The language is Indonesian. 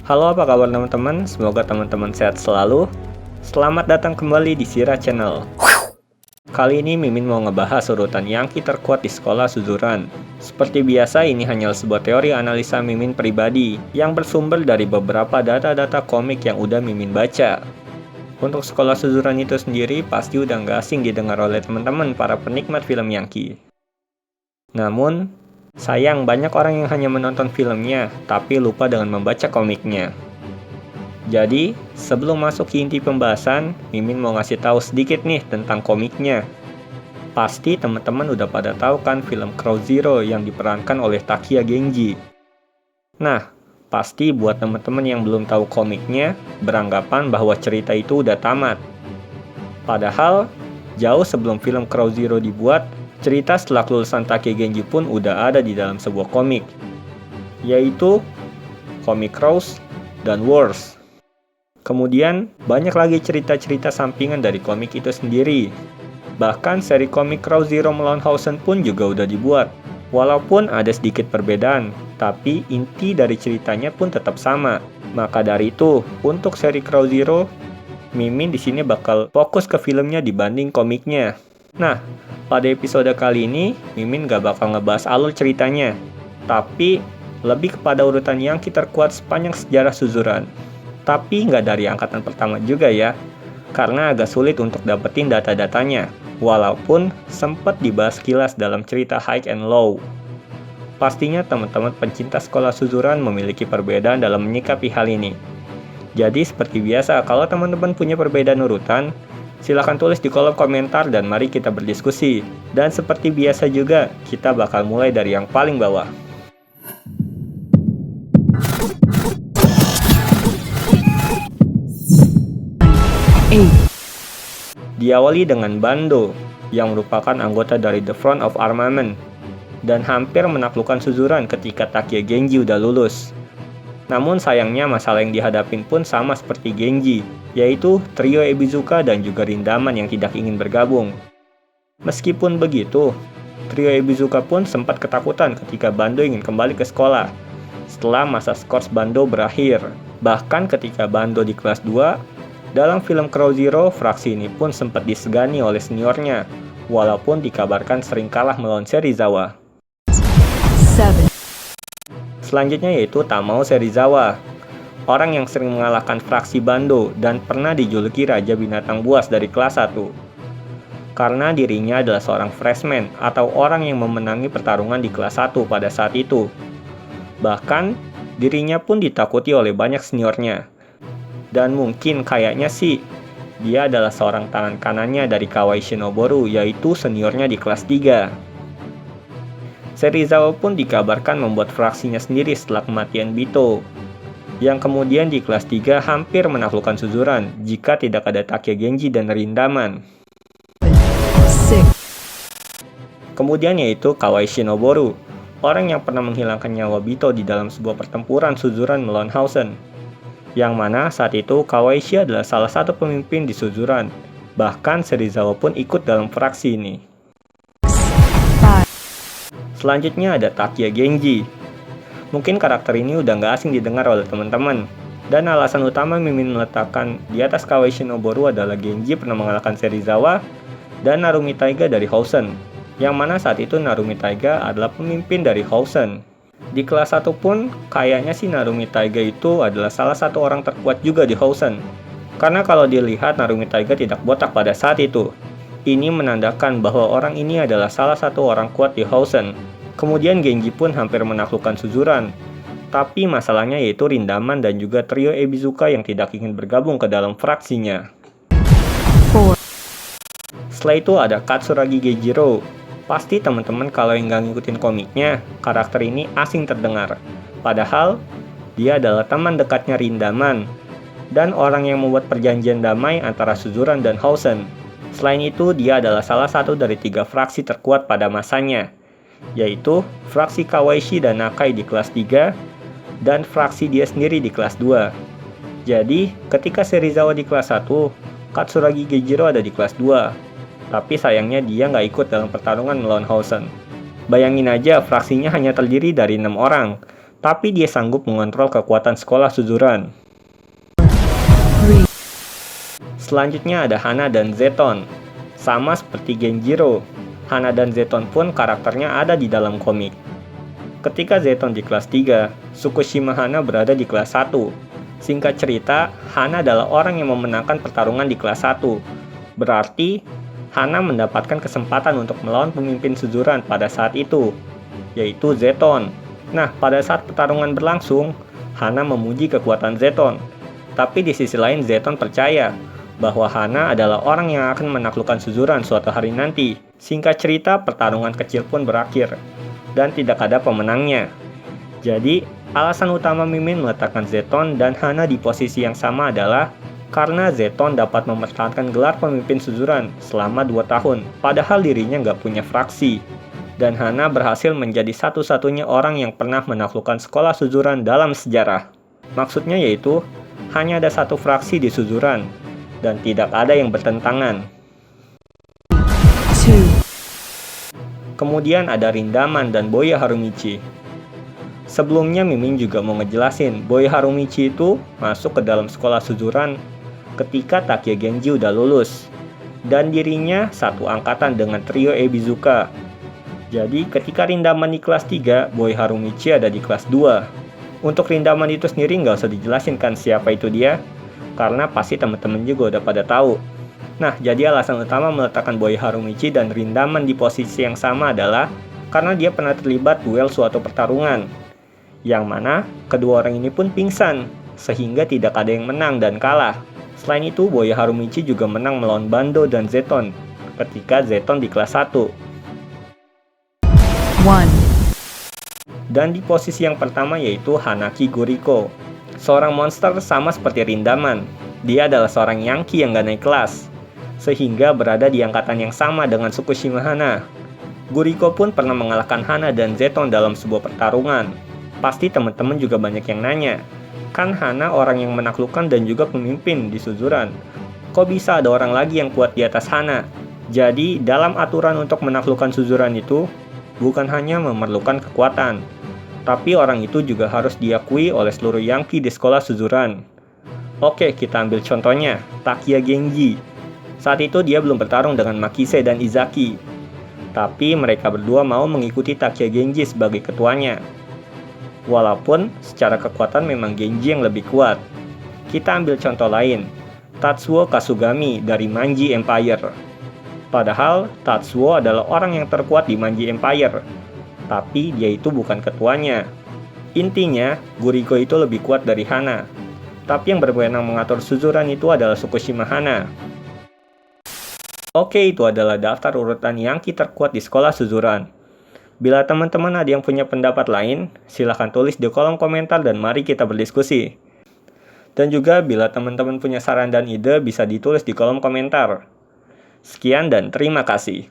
Halo, apa kabar teman-teman? Semoga teman-teman sehat selalu. Selamat datang kembali di Sira Channel. Kali ini Mimin mau ngebahas urutan Yangki terkuat di sekolah Suzuran. Seperti biasa, ini hanyalah sebuah teori analisa Mimin pribadi yang bersumber dari beberapa data-data komik yang udah Mimin baca. Untuk sekolah Suzuran itu sendiri pasti udah nggak asing didengar oleh teman-teman para penikmat film Yangki. Namun, sayang banyak orang yang hanya menonton filmnya, tapi lupa dengan membaca komiknya. Jadi, sebelum masuk ke inti pembahasan, Mimin mau ngasih tahu sedikit nih tentang komiknya. Pasti teman-teman udah pada tahu kan film Crow Zero yang diperankan oleh Takia Genji. Nah, pasti buat teman-teman yang belum tahu komiknya, beranggapan bahwa cerita itu udah tamat. Padahal, jauh sebelum film Crow Zero dibuat, cerita setelah kelulusan Takia Genji pun udah ada di dalam sebuah komik, yaitu komik Crows dan Wars. Kemudian, banyak lagi cerita-cerita sampingan dari komik itu sendiri. Bahkan seri komik Crow Zero melawan Hausen pun juga udah dibuat. Walaupun ada sedikit perbedaan, tapi inti dari ceritanya pun tetap sama. Maka dari itu, untuk seri Crow Zero, Mimin di sini bakal fokus ke filmnya dibanding komiknya. Nah, pada episode kali ini, Mimin gak bakal ngebahas alur ceritanya, tapi lebih kepada urutan Yangki terkuat sepanjang sejarah Suzuran. Tapi nggak dari angkatan pertama juga ya, karena agak sulit untuk dapetin data-datanya, walaupun sempat dibahas kilas dalam cerita High and Low. Pastinya teman-teman pencinta sekolah Suzuran memiliki perbedaan dalam menyikapi hal ini. Jadi seperti biasa, kalau teman-teman punya perbedaan urutan, silahkan tulis di kolom komentar dan mari kita berdiskusi. Dan seperti biasa juga, kita bakal mulai dari yang paling bawah. Diawali dengan Bando, yang merupakan anggota dari The Front of Armament, dan hampir menaklukkan Suzuran ketika Takia Genji udah lulus. Namun sayangnya masalah yang dihadapin pun sama seperti Genji, yaitu trio Ebizuka dan juga Rindaman yang tidak ingin bergabung. Meskipun begitu, trio Ebizuka pun sempat ketakutan ketika Bando ingin kembali ke sekolah, setelah masa skors Bando berakhir. Bahkan ketika Bando di kelas 2, dalam film Crow Zero, fraksi ini pun sempat disegani oleh seniornya, walaupun dikabarkan sering kalah melawan Serizawa. Selanjutnya yaitu Tamao Serizawa, orang yang sering mengalahkan fraksi Bando dan pernah dijuluki Raja Binatang Buas dari kelas 1. Karena dirinya adalah seorang freshman atau orang yang memenangi pertarungan di kelas 1 pada saat itu. Bahkan, dirinya pun ditakuti oleh banyak seniornya. Dan mungkin kayaknya sih, dia adalah seorang tangan kanannya dari Kawai Shinoboru, yaitu seniornya di kelas 3. Serizawa pun dikabarkan membuat fraksinya sendiri setelah kematian Bito, yang kemudian di kelas 3 hampir menaklukkan Suzuran jika tidak ada Takia Genji dan Rindaman. Kemudian yaitu Kawai Shinoboru, orang yang pernah menghilangkan nyawa Bito di dalam sebuah pertempuran Suzuran melawan Hausen. Yang mana saat itu Kawaishi adalah salah satu pemimpin di Suzuran. Bahkan Serizawa pun ikut dalam fraksi ini. Selanjutnya ada Takia Genji. Mungkin karakter ini udah gak asing didengar oleh teman-teman. Dan alasan utama Mimin meletakkan di atas Kawai Shinoboru adalah Genji pernah mengalahkan Serizawa dan Narumi Taiga dari Hausen. Yang mana saat itu Narumi Taiga adalah pemimpin dari Hausen. Di kelas 1 pun, kayaknya si Narumi Taiga itu adalah salah satu orang terkuat juga di Hausen. Karena kalau dilihat Narumi Taiga tidak botak pada saat itu. Ini menandakan bahwa orang ini adalah salah satu orang kuat di Hausen. Kemudian Genji pun hampir menaklukkan Suzuran. Tapi masalahnya yaitu Rindaman dan juga trio Ebizuka yang tidak ingin bergabung ke dalam fraksinya. Setelah itu ada Katsuragi Gejiro. Pasti teman-teman kalau yang gak ngikutin komiknya, karakter ini asing terdengar. Padahal, dia adalah teman dekatnya Rindaman, dan orang yang membuat perjanjian damai antara Suzuran dan Hausen. Selain itu, dia adalah salah satu dari 3 fraksi terkuat pada masanya, yaitu fraksi Kawaishi dan Nakai di kelas 3, dan fraksi dia sendiri di kelas 2. Jadi, ketika Serizawa di kelas 1, Katsuragi Gejiro ada di kelas 2. Tapi sayangnya dia nggak ikut dalam pertarungan melawan Hausen. Bayangin aja, fraksinya hanya terdiri dari 6 orang, tapi dia sanggup mengontrol kekuatan sekolah Suzuran. Selanjutnya ada Hana dan Zeton. Sama seperti Genjiro, Hana dan Zeton pun karakternya ada di dalam komik. Ketika Zeton di kelas 3, Tsukushima Hana berada di kelas 1. Singkat cerita, Hana adalah orang yang memenangkan pertarungan di kelas 1. Berarti, Hana mendapatkan kesempatan untuk melawan pemimpin Suzuran pada saat itu, yaitu Zeton. Nah, pada saat pertarungan berlangsung, Hana memuji kekuatan Zeton. Tapi di sisi lain Zeton percaya bahwa Hana adalah orang yang akan menaklukkan Suzuran suatu hari nanti. Singkat cerita, pertarungan kecil pun berakhir, dan tidak ada pemenangnya. Jadi, alasan utama Mimin meletakkan Zeton dan Hana di posisi yang sama adalah karena Zeton dapat mempertahankan gelar pemimpin Suzuran selama 2 tahun, padahal dirinya nggak punya fraksi. Dan Hana berhasil menjadi satu-satunya orang yang pernah menaklukkan sekolah Suzuran dalam sejarah. Maksudnya yaitu, hanya ada satu fraksi di Suzuran, dan tidak ada yang bertentangan. Kemudian ada Rindaman dan Boya Harumichi. Sebelumnya Mimin juga mau ngejelasin, Boya Harumichi itu masuk ke dalam sekolah Suzuran ketika Takia Genji udah lulus, dan dirinya satu angkatan dengan trio Ebizuka. Jadi ketika Rindaman di kelas 3, Boya Harumichi ada di kelas 2. Untuk Rindaman itu sendiri nggak usah dijelasin kan siapa itu dia, karena pasti teman-teman juga udah pada tahu. Nah, jadi alasan utama meletakkan Boya Harumichi dan Rindaman di posisi yang sama adalah karena dia pernah terlibat duel suatu pertarungan, yang mana kedua orang ini pun pingsan, sehingga tidak ada yang menang dan kalah. Selain itu, Boya Harumichi juga menang melawan Bando dan Zeton ketika Zeton di kelas 1. Dan di posisi yang pertama yaitu Hanaki Guriko. Seorang monster sama seperti Rindaman. Dia adalah seorang Yankee yang gak naik kelas, sehingga berada di angkatan yang sama dengan Tsukushima Hana. Guriko pun pernah mengalahkan Hana dan Zeton dalam sebuah pertarungan. Pasti teman-teman juga banyak yang nanya, kan Hana orang yang menaklukkan dan juga pemimpin di Suzuran. Kok bisa ada orang lagi yang kuat di atas Hana? Jadi, dalam aturan untuk menaklukkan Suzuran itu, bukan hanya memerlukan kekuatan, tapi orang itu juga harus diakui oleh seluruh Yankee di sekolah Suzuran. Oke, kita ambil contohnya, Takia Genji. Saat itu dia belum bertarung dengan Makise dan Izaki, tapi mereka berdua mau mengikuti Takia Genji sebagai ketuanya. Walaupun secara kekuatan memang Genji yang lebih kuat. Kita ambil contoh lain, Tatsuo Kasugami dari Manji Empire. Padahal Tatsuo adalah orang yang terkuat di Manji Empire, tapi dia itu bukan ketuanya. Intinya, Guriko itu lebih kuat dari Hana, tapi yang berwenang mengatur Suzuran itu adalah Tsukushima Hana. Oke, itu adalah daftar urutan Yankee terkuat di sekolah Suzuran. Bila teman-teman ada yang punya pendapat lain, silahkan tulis di kolom komentar dan mari kita berdiskusi. Dan juga bila teman-teman punya saran dan ide bisa ditulis di kolom komentar. Sekian dan terima kasih.